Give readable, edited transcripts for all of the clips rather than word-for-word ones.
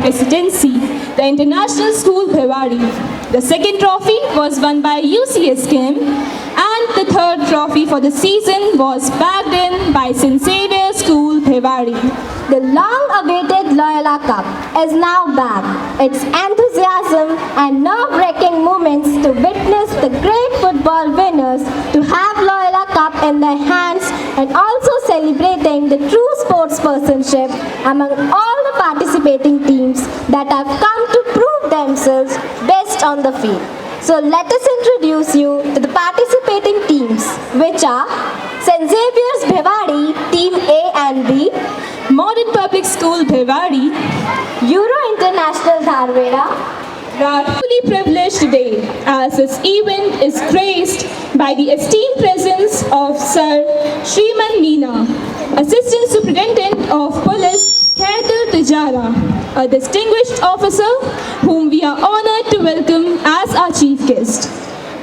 Presidency, the International School Bhiwadi. The second trophy was won by UCS Kim, and the third trophy for the season was bagged in by St. Xavier School Bhiwadi. The long-awaited Loyola Cup is now back. Its enthusiasm and nerve-wracking moments to witness the great football winners to have Loyola Cup in their hands and also celebrating the true sportspersonship among all the participating teams that have come to prove themselves best on the field. So let us introduce you to the participating teams, which are St. Xavier's Bhiwadi, Team A and B, Modern Public School Bhiwadi, Euro International Dharwada. We are fully privileged today as this event is graced by the esteemed presence of Sir Shriman Meena, Assistant Superintendent of Police, Khairul Tijara, a distinguished officer whom we are honored to welcome as our chief guest.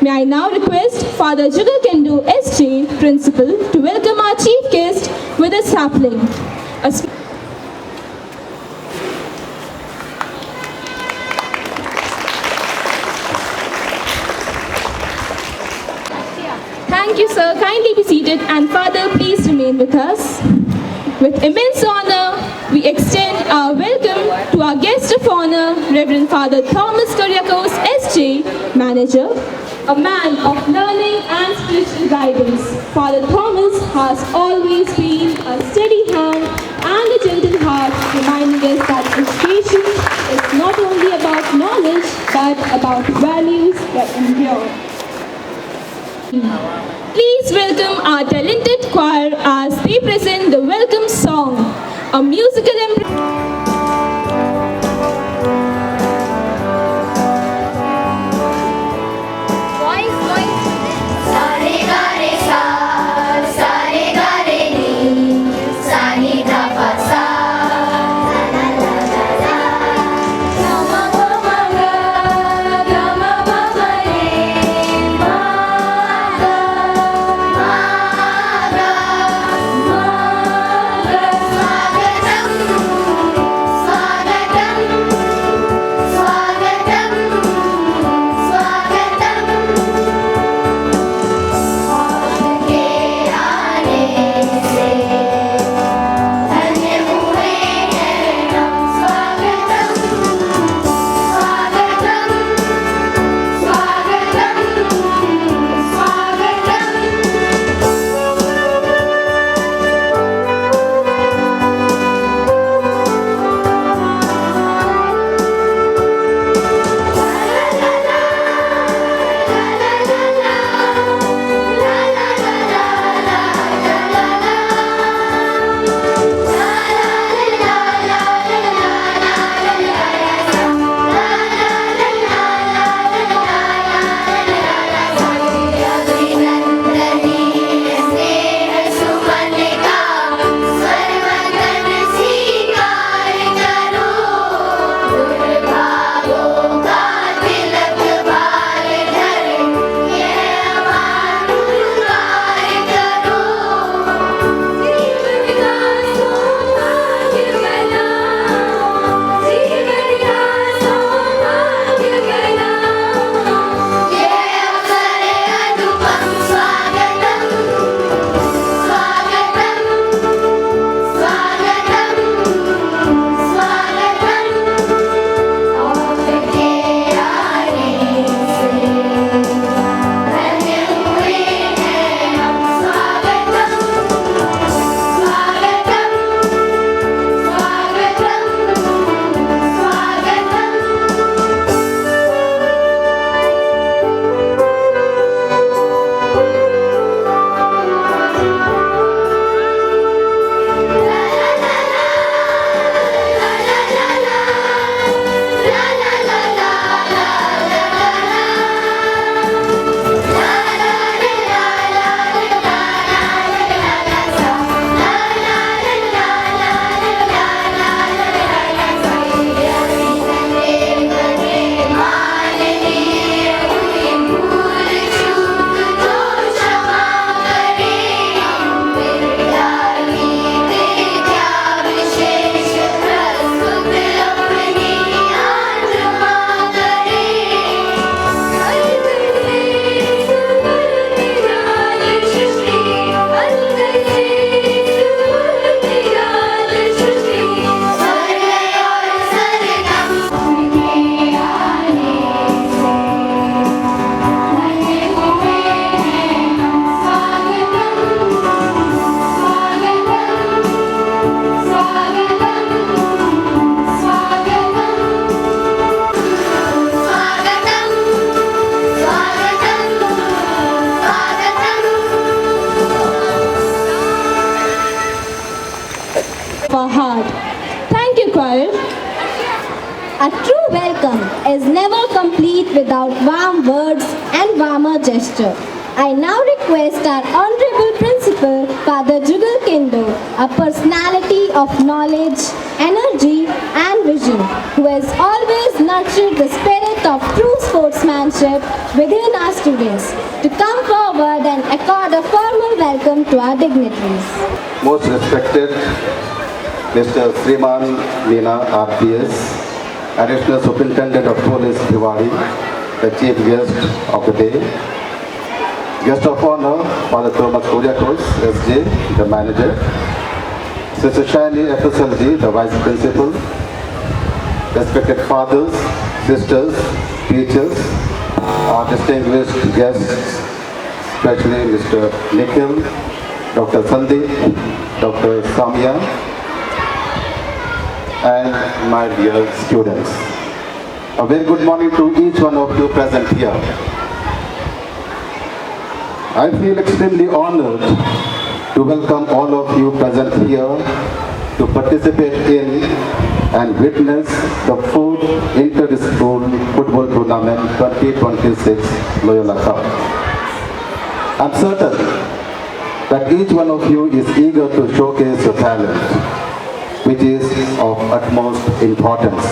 May I now request Father Jugal Kendo SJ, Principal, to welcome our chief guest with a sapling. Thank you, sir. Kindly be seated, and Father, please remain with us. With immense honor, we extend our welcome to our guest of honor, Reverend Father Thomas Kuriakose SJ, Manager, a man of learning and spiritual guidance. Father Thomas has always been a steady hand and a gentle heart, reminding us that education is not only about knowledge, but about values that endure. Please welcome our talented choir as they present the welcome song, a musical A true welcome is never complete without warm words and warmer gesture. I now request our Honorable Principal, Father Jugal Kindo, a personality of knowledge, energy and vision, who has always nurtured the spirit of true sportsmanship within our students, to come forward and accord a formal welcome to our dignitaries. Most respected Mr. Sriman Meena RPS, Additional Superintendent of Police Bhiwadi, the Chief Guest of the day, Guest of Honor, Father Thomas Kuriakos, SJ, the Manager, Sister Shani FSLG, the Vice Principal, respected fathers, sisters, teachers, our distinguished guests, especially Mr. Nikhil, Dr. Sandeep, Dr. Samya, and my dear students. A very good morning to each one of you present here. I feel extremely honored to welcome all of you present here to participate in and witness the 4th Inter-School Football Tournament 2026 Loyola Cup. I'm certain that each one of you is eager to showcase your talent, which is of utmost importance.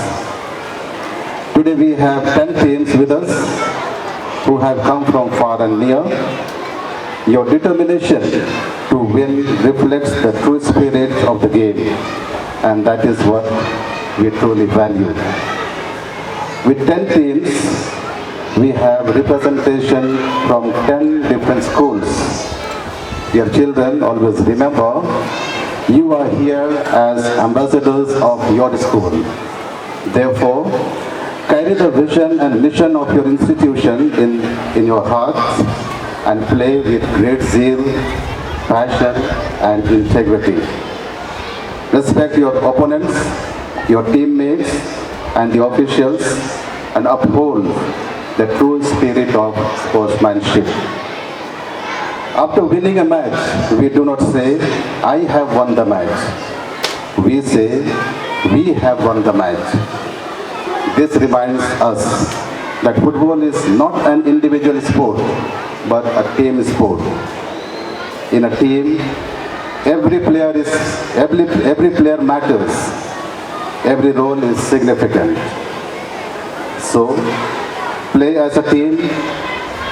Today we have 10 teams with us who have come from far and near. Your determination to win reflects the true spirit of the game, and that is what we truly value. With 10 teams, we have representation from 10 different schools. Dear children, always remember, you are here as ambassadors of your school. Therefore, carry the vision and mission of your institution in your hearts and play with great zeal, passion and integrity. Respect your opponents, your teammates and the officials, and uphold the true spirit of sportsmanship. After winning a match, we do not say, I have won the match. We say, we have won the match. This reminds us that football is not an individual sport, but a team sport. In a team, every player matters. Every role is significant. So, play as a team,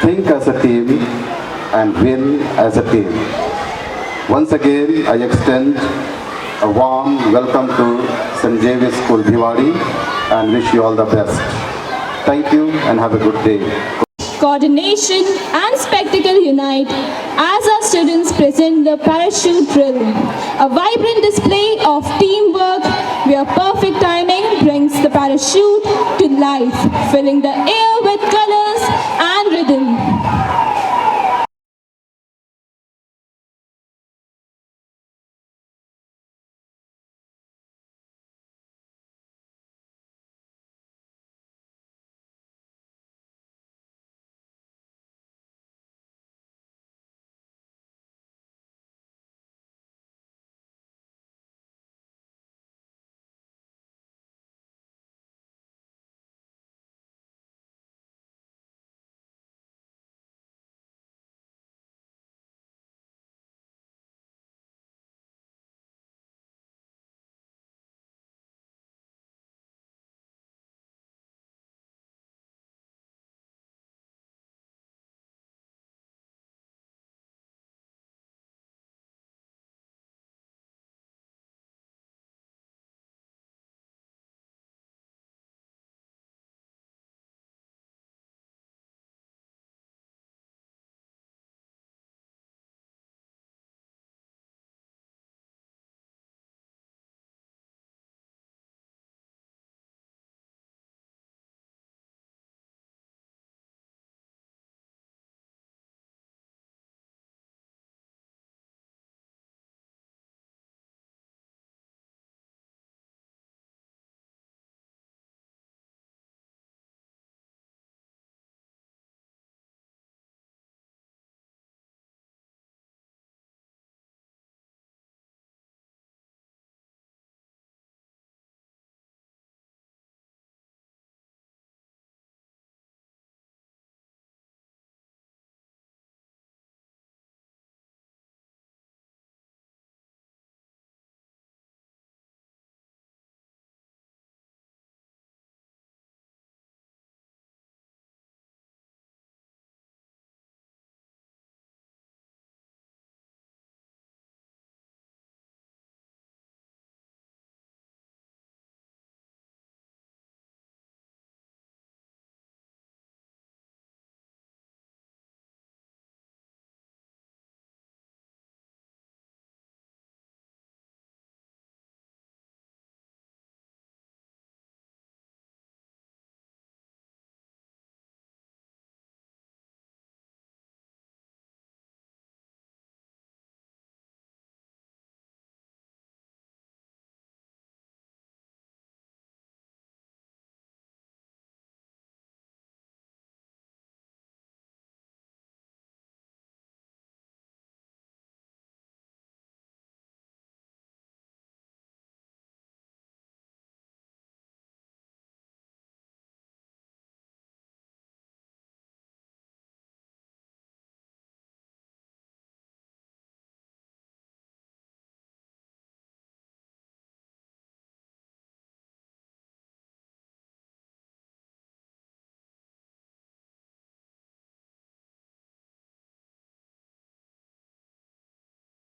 think as a team, and win as a team. Once again, I extend a warm welcome to St. Javier School Bhiwadi and wish you all the best. Thank you and have a good day. Coordination and spectacle unite as our students present the parachute drill. A vibrant display of teamwork where perfect timing brings the parachute to life, filling the air with colors and rhythm.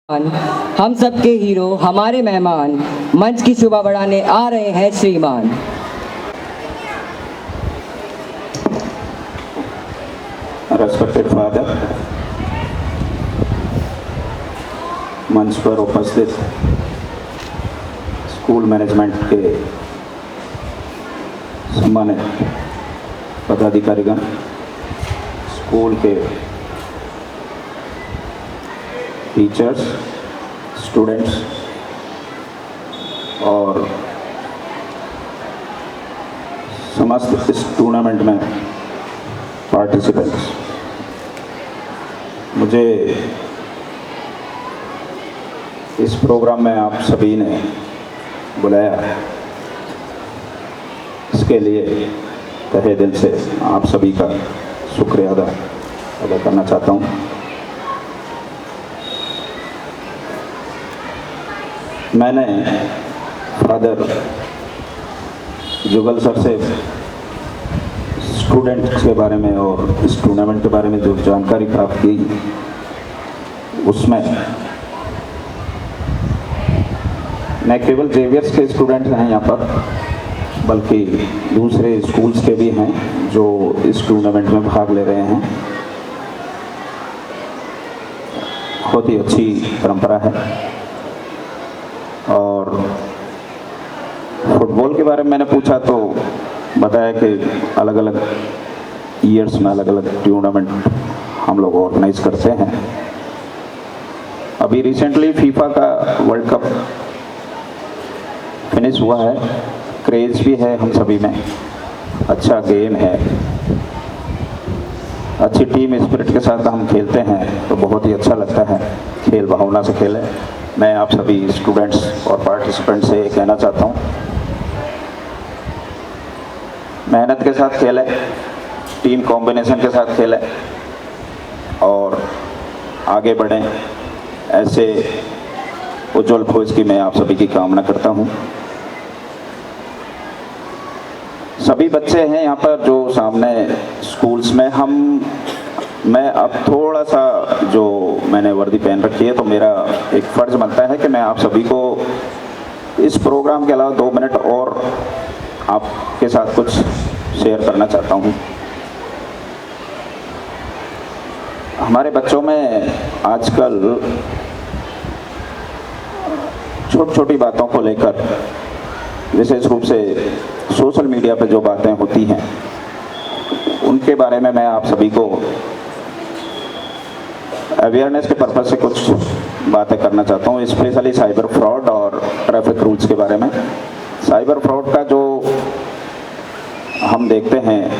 हम सबके hero हमारे मेहमान मंच की शोभा बढ़ाने आ रहे हैं श्रीमान। रेस्पेक्टेड फादर, मंच पर उपस्थित स्कूल मैनेजमेंट के सम्मानित पदाधिकारीगण, स्कूल के टीचर्स, स्टूडेंट्स और समस्त इस टूर्नामेंट में पार्टिसिपेंट्स, मुझे इस प्रोग्राम में आप सभी ने बुलाया, इसके लिए तहे दिल से आप सभी का शुक्रिया अदा करना चाहता हूँ। मैंने फादर जुगल सर से स्टूडेंट्स के बारे में और इस टूर्नामेंट के बारे में जो जानकारी प्राप्त की, उसमें न केवल जेवियर्स के स्टूडेंट्स हैं यहाँ पर, बल्कि दूसरे स्कूल्स के भी हैं जो इस टूर्नामेंट में भाग ले रहे हैं। बहुत ही अच्छी परंपरा है। और फुटबॉल के बारे में मैंने पूछा तो बताया कि अलग अलग ईयर्स में अलग अलग टूर्नामेंट हम लोग ऑर्गेनाइज करते हैं। अभी रिसेंटली फीफा का वर्ल्ड कप फिनिश हुआ है, क्रेज भी है हम सभी में, अच्छा गेम है, अच्छी टीम स्पिरिट के साथ हम खेलते हैं तो बहुत ही अच्छा लगता है। खेल भावना से खेलें। मैं आप सभी स्टूडेंट्स और पार्टिसिपेंट्स से कहना चाहता हूँ, मेहनत के साथ खेलें, टीम कॉम्बिनेशन के साथ खेलें और आगे बढ़ें। ऐसे उज्जवल भविष्य की मैं आप सभी की कामना करता हूँ। सभी बच्चे हैं यहाँ पर जो सामने स्कूल्स में मैं अब थोड़ा सा जो मैंने वर्दी पहन रखी है तो मेरा एक फ़र्ज़ बनता है कि मैं आप सभी को इस प्रोग्राम के अलावा 2 मिनट और आपके साथ कुछ शेयर करना चाहता हूँ। हमारे बच्चों में आजकल छोटी छोटी बातों को लेकर, विशेष रूप से सोशल मीडिया पर जो बातें होती हैं, उनके बारे में मैं आप सभी को अवेयरनेस के पर्पज़ से कुछ बातें करना चाहता हूँ, स्पेशली साइबर फ्रॉड और ट्रैफिक रूल्स के बारे में। साइबर फ्रॉड का जो हम देखते हैं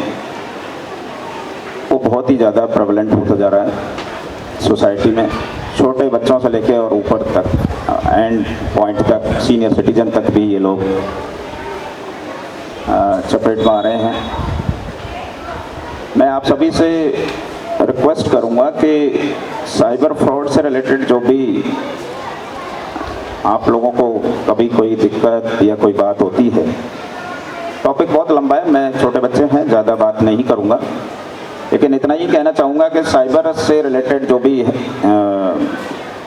वो बहुत ही ज़्यादा प्रेवलेंट होता जा रहा है सोसाइटी में, छोटे बच्चों से लेके और ऊपर तक, एंड पॉइंट तक, सीनियर सिटीजन तक भी ये लोग चपेट में आ रहे हैं। मैं आप सभी से रिक्वेस्ट करूंगा कि साइबर फ्रॉड से रिलेटेड जो भी आप लोगों को कभी कोई दिक्कत या कोई बात होती है, टॉपिक बहुत लंबा है, मैं छोटे बच्चे हैं, ज़्यादा बात नहीं करूंगा, लेकिन इतना ही कहना चाहूँगा कि साइबर से रिलेटेड जो भी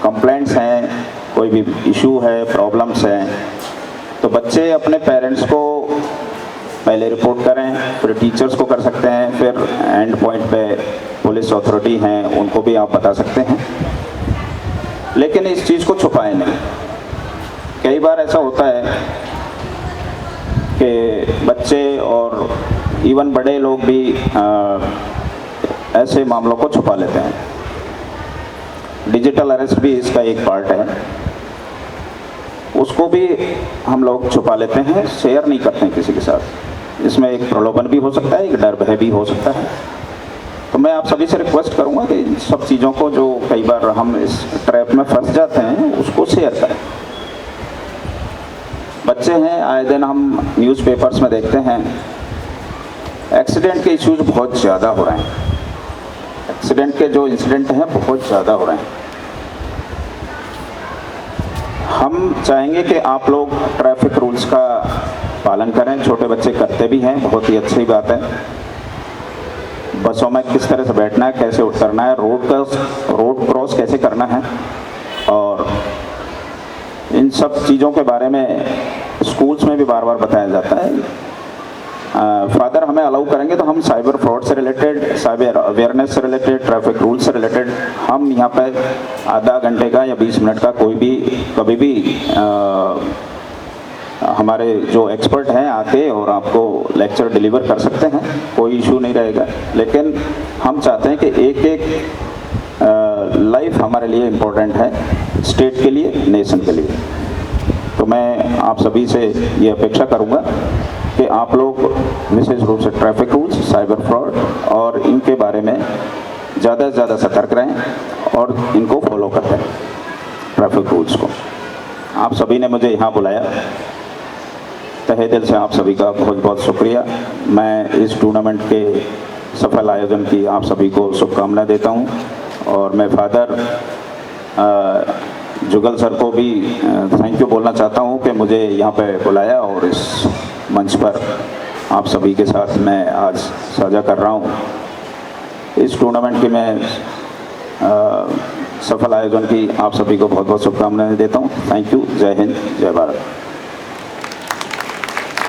कंप्लेंट्स हैं, कोई भी इशू है, प्रॉब्लम्स हैं, तो बच्चे अपने पेरेंट्स को पहले रिपोर्ट करें, फिर टीचर्स को कर सकते हैं, फिर एंड पॉइंट पे पुलिस अथॉरिटी हैं उनको भी आप बता सकते हैं, लेकिन इस चीज़ को छुपाएं नहीं। कई बार ऐसा होता है कि बच्चे और इवन बड़े लोग भी ऐसे मामलों को छुपा लेते हैं। डिजिटल अरेस्ट भी इसका एक पार्ट है, उसको भी हम लोग छुपा लेते हैं, शेयर नहीं करते हैं किसी के साथ। इसमें एक प्रलोभन भी हो सकता है, एक डर भय भी हो सकता है। तो मैं आप सभी से रिक्वेस्ट करूंगा कि इन सब चीज़ों को जो कई बार हम इस ट्रैप में फंस जाते हैं उसको शेयर करें। बच्चे हैं, आए दिन हम न्यूज़पेपर्स में देखते हैं एक्सीडेंट के इश्यूज बहुत ज़्यादा हो रहे हैं, एक्सीडेंट के जो इंसिडेंट हैं बहुत ज़्यादा हो रहे हैं। हम चाहेंगे कि आप लोग ट्रैफिक रूल्स का पालन करें, छोटे बच्चे करते भी हैं, बहुत ही अच्छी बात है। बसों में किस तरह से बैठना है, कैसे उतरना है, रोड क्रॉस कैसे करना है, और इन सब चीज़ों के बारे में स्कूल्स में भी बार बार बताया जाता है। फादर हमें अलाउ करेंगे तो हम साइबर फ्रॉड से रिलेटेड, साइबर अवेयरनेस से रिलेटेड, ट्रैफिक रूल से रिलेटेड हम यहाँ पर आधा घंटे का या 20 मिनट का कोई भी कभी भी हमारे जो एक्सपर्ट हैं आके और आपको लेक्चर डिलीवर कर सकते हैं, कोई इशू नहीं रहेगा। लेकिन हम चाहते हैं कि एक एक लाइफ हमारे लिए इम्पोर्टेंट है, स्टेट के लिए, नेशन के लिए। तो मैं आप सभी से ये अपेक्षा करूँगा कि आप लोग विशेष रूप से ट्रैफिक रूल्स, साइबर फ्रॉड और इनके बारे में ज़्यादा से ज़्यादा सतर्क रहें और इनको फॉलो करते हैं, ट्रैफिक रूल्स को। आप सभी ने मुझे यहाँ बुलाया, तहे दिल से आप सभी का बहुत बहुत शुक्रिया। मैं इस टूर्नामेंट के सफल आयोजन की आप सभी को शुभकामनाएं देता हूँ और मैं फादर जुगल सर को भी थैंक यू बोलना चाहता हूँ कि मुझे यहाँ पे बुलाया और इस मंच पर आप सभी के साथ मैं आज साझा कर रहा हूँ। इस टूर्नामेंट की मैं सफल आयोजन की आप सभी को बहुत बहुत शुभकामनाएं देता हूँ। Thank you. जय हिंद, जय भारत।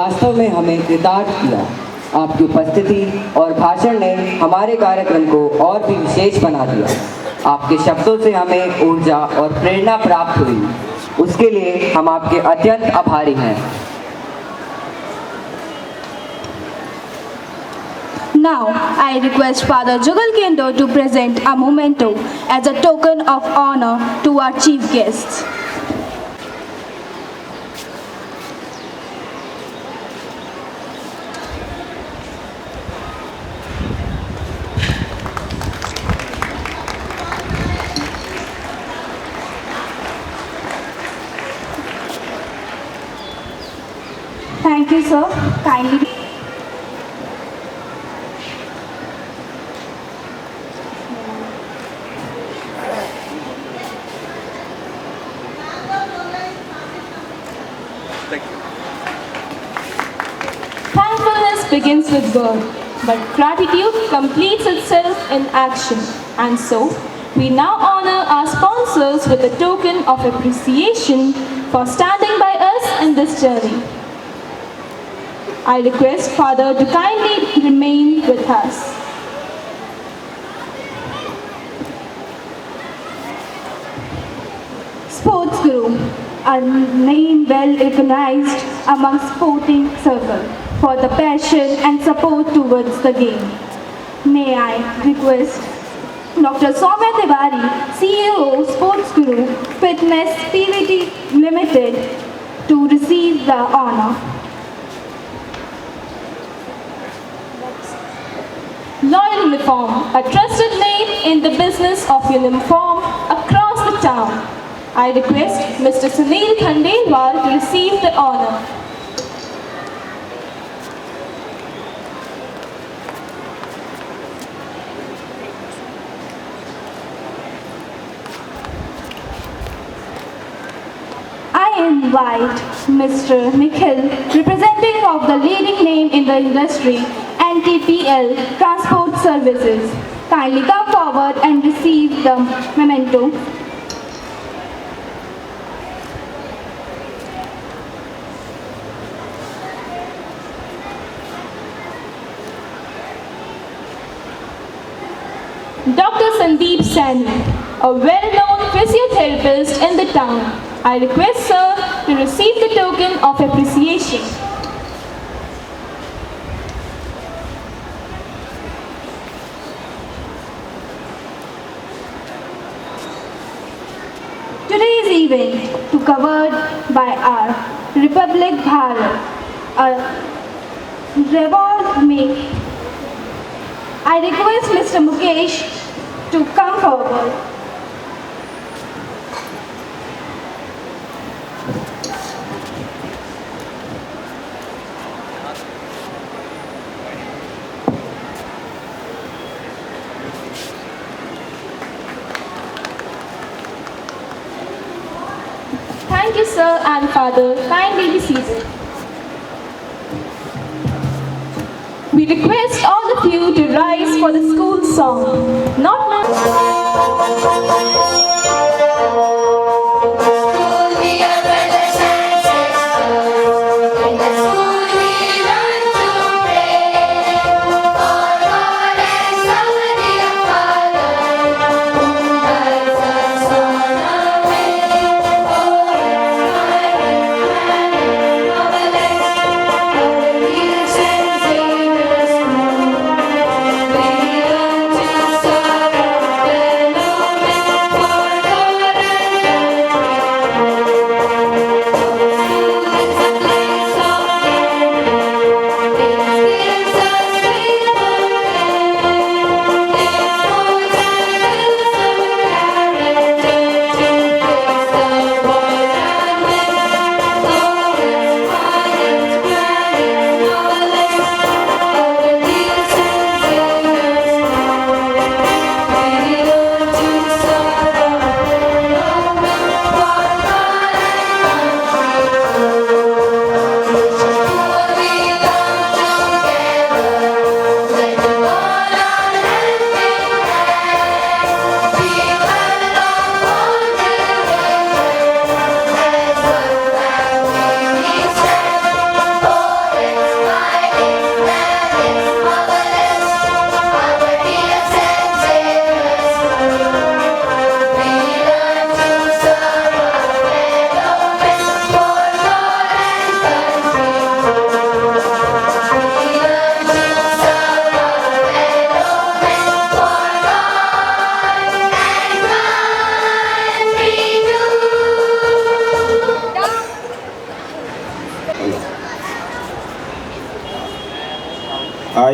वास्तव में हमें कृतार्थ किया। आपकी उपस्थिति और भाषण ने हमारे कार्यक्रम को और भी विशेष बना दिया। आपके शब्दों से हमें ऊर्जा और प्रेरणा प्राप्त हुई, उसके लिए हम आपके अत्यंत आभारी हैं। Now, I request Father Jugal Kendo to present a memento as a token of honor to our chief guests. Thank you, sir. Kindly. Thankfulness begins with word, but gratitude completes itself in action. And so, we now honor our sponsors with a token of appreciation for standing by us in this journey. I request Father to kindly remain with us. Sports Guru, a name well recognized among sporting circle for the passion and support towards the game. May I request Dr. Soumya Tiwari, CEO Sports Guru Fitness PVT Limited, to receive the honor. Loyal Uniform, a trusted name in the business of uniform across the town. I request Mr. Sunil Khandelwal to receive the honor. I invite Mr. Nikhil, representing of the leading name in the industry, NTPL Transport Services. Kindly come forward and receive the memento. Dr. Sandeep Sani, a well-known physiotherapist in the town. I request sir to receive the token of appreciation. Today's event to covered by our Republic Bharat, a reward make. I request Mr. Mukesh to come forward. Thank you, sir and father. Kindly be seated. We request all of you to rise for the school song. Not now.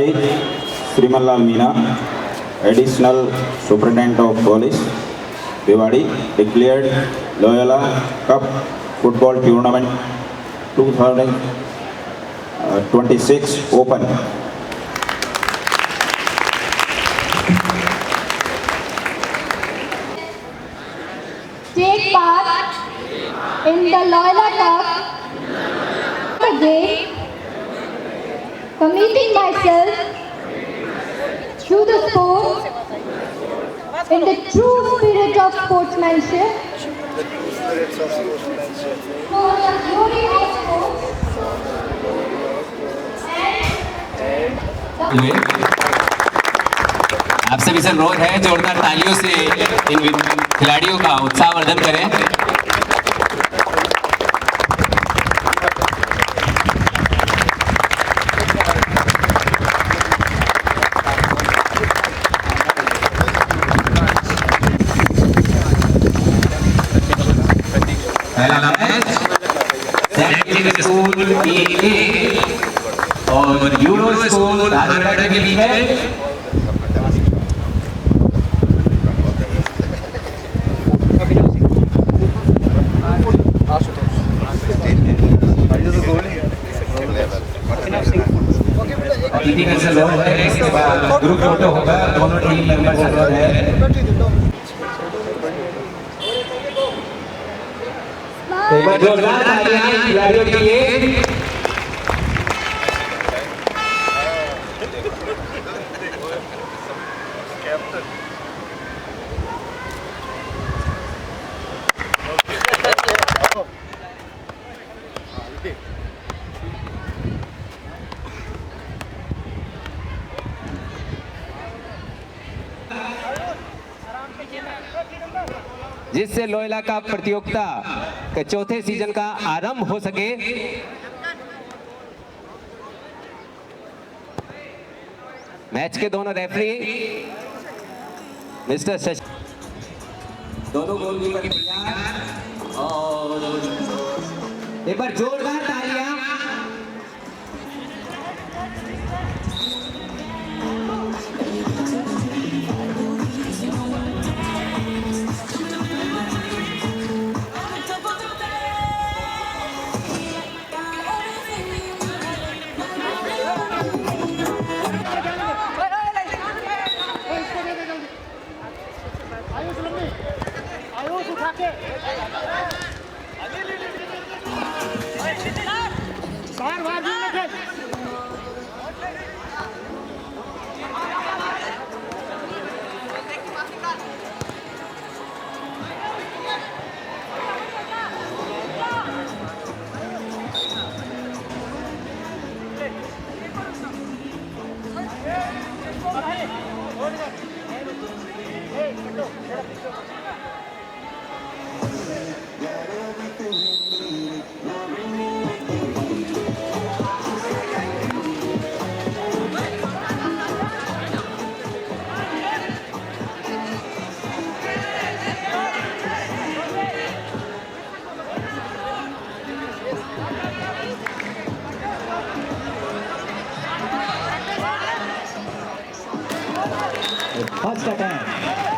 Authorized Srimalal Meena, Additional Superintendent of Police, Bhiwadi, declared Loyola Cup Football Tournament 2026 open. Take part in the Loyola Cup game, committing myself through the sport in the true spirit of sportsmanship for the glory of sports हुए। आप सभी से अनुरोध है जोरदार तालियों से इन खिलाड़ियों का उत्साहवर्धन करें। पहला मैच सेंट्रल स्कूल EA और यूरो स्कूल राजगढ़ के बीच है। इसके बाद ग्रुप फोटो होगा, दोनों टीम मेंबर जरूरत है। जोरदार तालियां खिलाड़ियों के लिए। जिससे लोयोला का प्रतियोगिता के चौथे सीजन का आरंभ हो सके, मैच के दोनों रेफरी मिस्टर शशि, दोनों गोलकीपर तैयार और एक बार जोरदार तालियां। First attack.